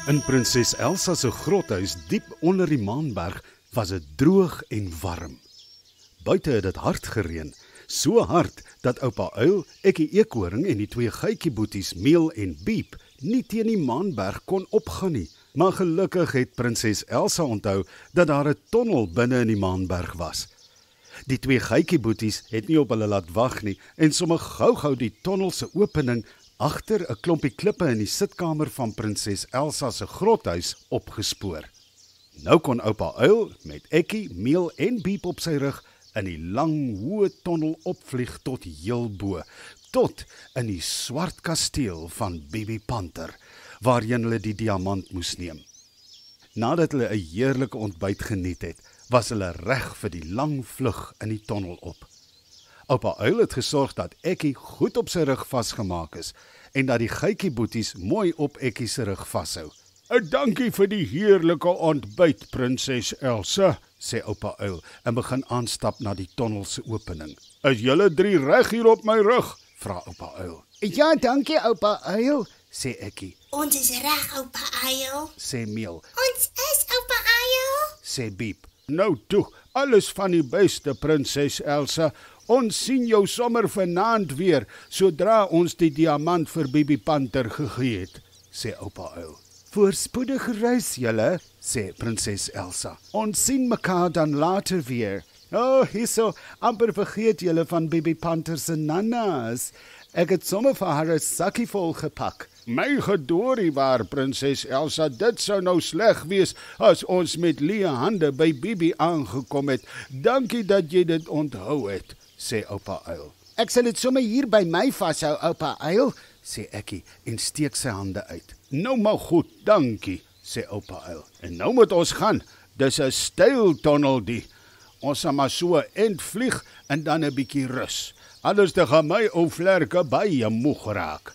In prinses Elsa se grothuis diep onder die Maanberg was dit droog en warm. Buite het dit hard gereën, so hard dat oupa Uil, Ekkie Eekhoring en die twee geitjieboeties Meel en Biep nie teen die Maanberg kon opgaan nie. Maar gelukkig het prinses Elsa onthou dat daar 'n tonnel binne in die Maanberg was. Die twee geitjieboeties het nie op hulle laat wag nie en sommer gou-gou die tonnel se opening agter 'n klompie klippe in die sitkamer van prinses Elsa se grothuis opgespoor. Nou kon oupa Uil met Ekkie, Meel en Biep op sy rug in die lang, hoë tonnel opvlieg tot heel bo, tot in die swart kasteel van Bibi Panter, waarheen hulle die diamant moes neem. Nadat hulle 'n heerlike ontbyt geniet het, was hulle reg vir die lang vlug in die tonnel op. Oupa Uil het gesorg dat Ekkie goed op sy rug vasgemaak is en dat die geitjieboeties mooi op Ekkie se rug vashou. "Dankie vir die heerlike ontbyt, prinses Elsa," sê oupa Uil en begin aanstap na die tonnel se opening. "Is julle drie reg hier op my rug?" vra oupa Uil. "Ja, dankie oupa Uil," sê Ekkie. "Ons is reg, oupa Uil," sê Meel. "Ons is, oupa Uil," sê Biep. "Nou toe, alles van die beste, prinses Elsa. Ons sien jou sommer vanaand weer, sodra ons die diamant vir Bibi Panter gegee het," sê oupa Uil. "Voorspoedige reis julle," sê prinses Elsa. "Ons sien mekaar dan later weer. Hierso, amper vergeet julle van Bibi Panter se nanas. Ek het sommer vir haar 'n sakkie vol gepak." "My gedorie waar, prinses Elsa, dit sou nou sleg wees as ons met leë hande by Bibi aangekom het. Dankie dat jy dit onthou het," sê oupa Uil. "Ek sal dit sommer hier by my vashou, oupa Uil," sê Ekkie en steek sy hande uit. "Nou maar goed, dankie," sê oupa Uil. "En nou moet ons gaan. Dis 'n styl tonnel die. Ons sal maar so 'n end vlieg en dan 'n bietjie rus. Anders te gaan my ou vlerke baie moeg raak."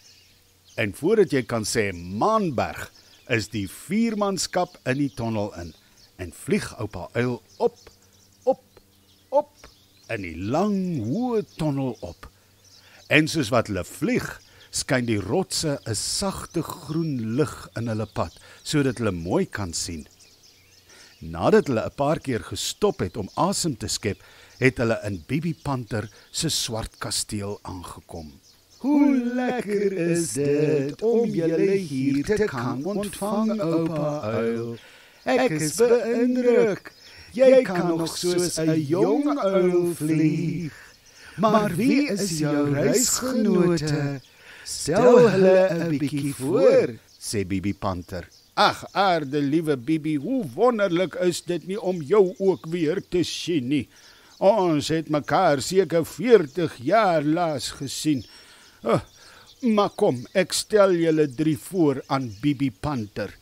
En voordat jy kan sê Maanberg, is die viermanskap in die tonnel in en vlieg oupa Uil op in die lang, hoë tonnel op. En soos wat hulle vlieg, skyn die rotse 'n sagte groen lig in hulle pad, sodat hulle mooi kan sien. Nadat hulle 'n paar keer gestop het om asem te skep, het hulle in Bibi Panter se swart kasteel aangekom. "Hoe lekker is dit om julle hier te kan ontvang, oupa Uil. Ek is beïndruk. Jy kan nog soos 'n jong uil vlieg. Maar wie is jou reisgenote? Stel hulle 'n bietjie voor," sê Bibi Panter. "Ag, aarde liewe Bibi, hoe wonderlik is dit nie om jou ook weer te sien nie. Ons het mekaar seker 40 jaar laas gesien. Maar kom, ek stel julle drie voor aan Bibi Panter.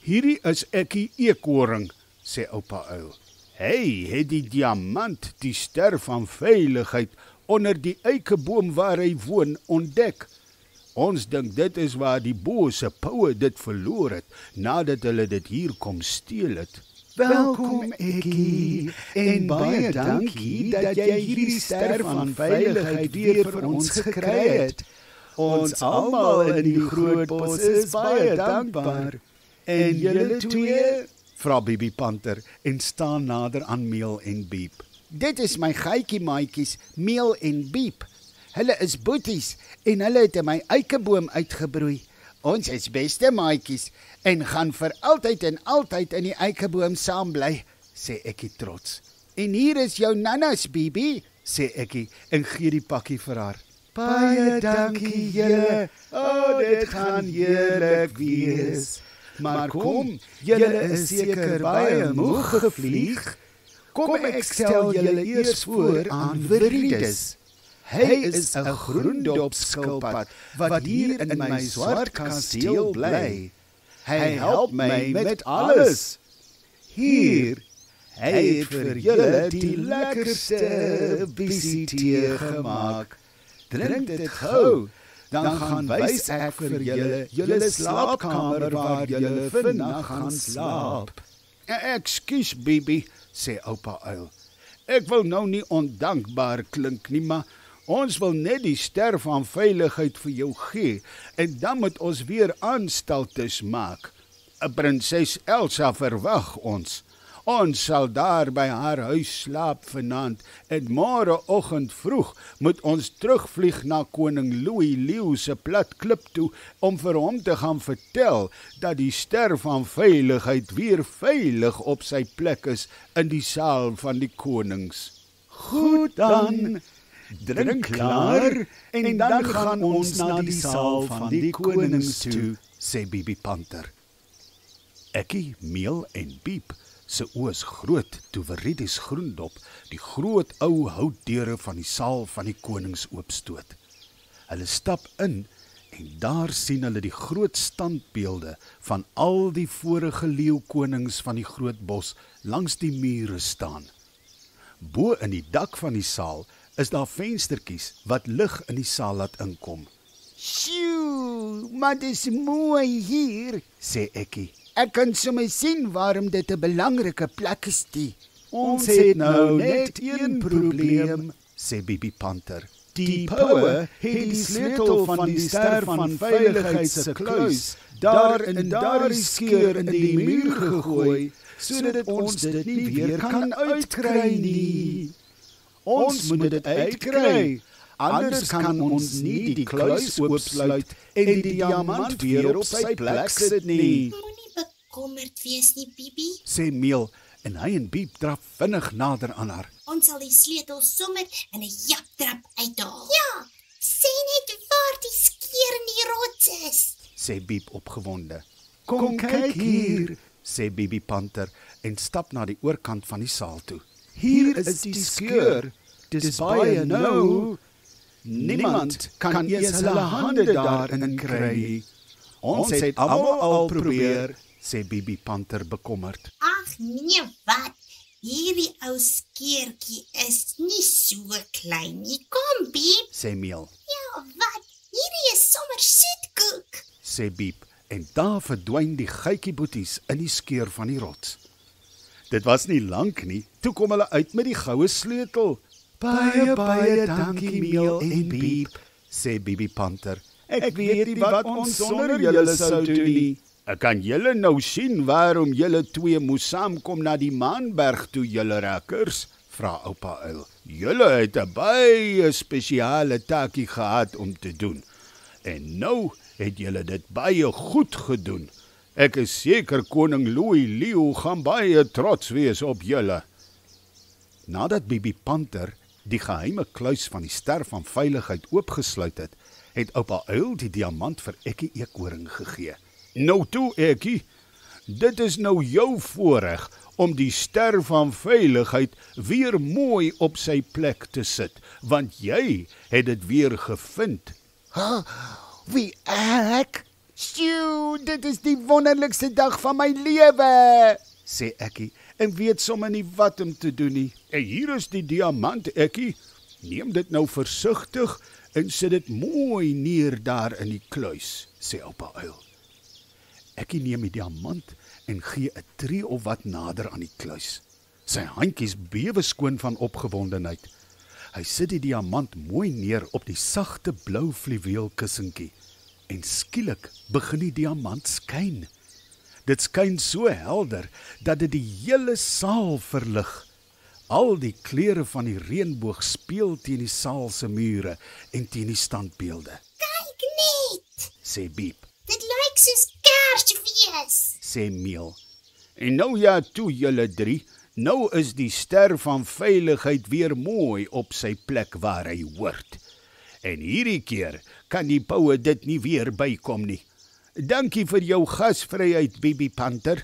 Hierdie is Ekkie Eekhoring," sê oupa Uil. "Hy het die diamant, die ster van veiligheid, onder die eikeboom waar hy woon ontdek. Ons dink dit is waar die bose poue dit verloor het, nadat hulle dit hier kom steel het." "Welkom Ekkie, en baie dankie dat jy hierdie ster van veiligheid weer vir ons gekry het. Ons almal in die groot bos is baie dankbaar. En julle twee?" vra Bibi Panter en staan nader aan Meel en Biep. "Dit is my geitjiemaatjies, Meel en Biep. Hulle is boeties en hulle het in my eikeboom uitgebroei. Ons is beste maatjies en gaan vir altyd en altyd in die eikeboom saam bly," sê Ekkie trots. "En hier is jou nanas, Bibi," sê Ekkie en gee die pakkie vir haar. "Baie dankie julle. Dit gaan heerlik wees. Maar kom, julle is seker baie moeg gevlieg. Kom ek stel julle eers voor aan Viridus. Hy is 'n groendop skilpad wat hier in my swart kasteel bly. Hy help my met alles. Hier, hy het vir julle die lekkerste bissie gemaak. Drink dit gou, dan gaan wys ek vir julle slaapkamer waar julle vannag gaan slaap." "Ekskuus Bibi," sê oupa Uil. "Ek wil nou nie ondankbaar klink nie, maar ons wil net die ster van veiligheid vir jou gee en dan moet ons weer aanstaltes maak. Prinses Elsa verwag ons. Ons sal daar by haar huis slaap vanaand en môreoggend vroeg moet ons terugvlieg na koning Louis Leeuw se plat klip toe om vir hom te gaan vertel dat die ster van veiligheid weer veilig op sy plek is in die saal van die konings. Goed dan, drink klaar en dan gaan ons na die saal van die konings toe, sê Bibi Panter. Ekkie, Meel en Piep se oë is groot toe Veritas Groendop die groot ou houtdeure van die saal van die konings oopstoot. Hulle stap in en daar sien hulle die groot standbeelde van al die vorige leeukonings van die groot bos langs die mure staan. Bo in die dak van die saal is daar venstertjies wat lig in die saal laat inkom. Sjoe, maar dis mooi hier, sê Ekkie. Ek kan sommer sien waarom dit 'n belangrike plek is. Ons het nou net een probleem, sê Bibi Panter. Die poue het die sleutel van die ster van veiligheid se kluis daar in daardie skeur in die muur gegooi, sodat ons dit nie weer kan uitkry nie. Ons moet dit uitkry, anders kan ons nie die kluis oopsluit en die diamant weer op sy plek sit nie. Moenie bekommerd wees nie, Bibi. Sê Meel en hy en Biep draf vinnig nader aan haar. Ons sal die sleutel sommer in 'n japtrap uithaal. Ja, sê net waar die skeur in die rots is, sê Biep opgewonde. Kom kyk hier, sê Bibi Panter en stap na die oorkant van die saal toe. hier is die skeur. Dis baie nou. Niemand kan eers hulle hande daarin kry nie. Ons het almal al probeer, sê Bibi Panter bekommerd. Ag nee, wat? Hierdie ou skeurtjie is nie so klein nie. Kom, Biep. Sê Meel. Ja, wat? Hierdie is sommer soetkoek, sê Biep en daar verdwyn die geitjieboeties in die skeur van die rots. Dit was nie lank nie, toe kom hulle uit met die goue sleutel. Baie dankie Meel en Biep, sê Bibi Panter. Ek weet nie wat ons sonder julle sou doen nie. Kan julle nou sien waarom julle twee moes saamkom na die Maanberg toe, julle rakkers? Vra oupa Uil. Julle het 'n baie spesiale taakie gehad om te doen. En nou het julle dit baie goed gedoen. Ek is seker koning Louis Leeuw gaan baie trots wees op julle. Nadat Bibi Panter die geheime kluis van die ster van veiligheid oopgesluit het, het oupa Uil die diamant vir Ekkie Eekhoring gegee. Nou toe, Ekkie, dit is nou jou voorreg om die ster van veiligheid weer mooi op sy plek te sit, want jy het dit weer gevind. Wie ek? Sjoe, dit is die wonderlikste dag van my lewe, sê Ekkie en weet sommer nie wat om te doen nie. En hier is die diamant, Ekkie. Neem dit nou versigtig en sit dit mooi neer daar in die kluis, sê oupa Uil. Ekkie neem die diamant en gee 'n tree of wat nader aan die kluis. Sy handjies bewe skoon van opgewondenheid. Hy sit die diamant mooi neer op die sagte blou fluweelkussentjie en skielik begin die diamant skyn. Dit skyn so helder dat dit die hele saal verlig. Al die kleure van die reënboog speel teen die saal se mure en teen die standbeelde. Kyk net, Sê Biep, dit lyk soos Kersfees, sê Meel. En nou ja toe julle drie, nou is die ster van veiligheid weer mooi op sy plek waar hy hoort. En hierdie keer kan die poue dit nie weer bykom nie. Dankie vir jou gasvryheid, Bibi Panter.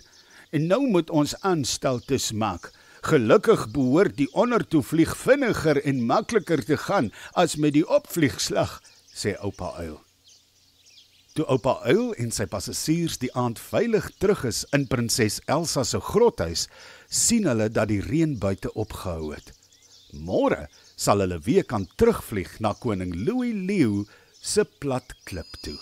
En nou moet ons aanstaltes maak. Gelukkig behoort die ondertoevlieg vinniger en makliker te gaan as met die opvliegslag, sê oupa Uil. Toe oupa Uil en sy passasiers die aand veilig terug is in prinses Elsa se grothuis, sien hulle dat die reën buite opgehou het. Môre sal hulle weer kan terugvlieg na koning Louis Leeuw se plat klip toe.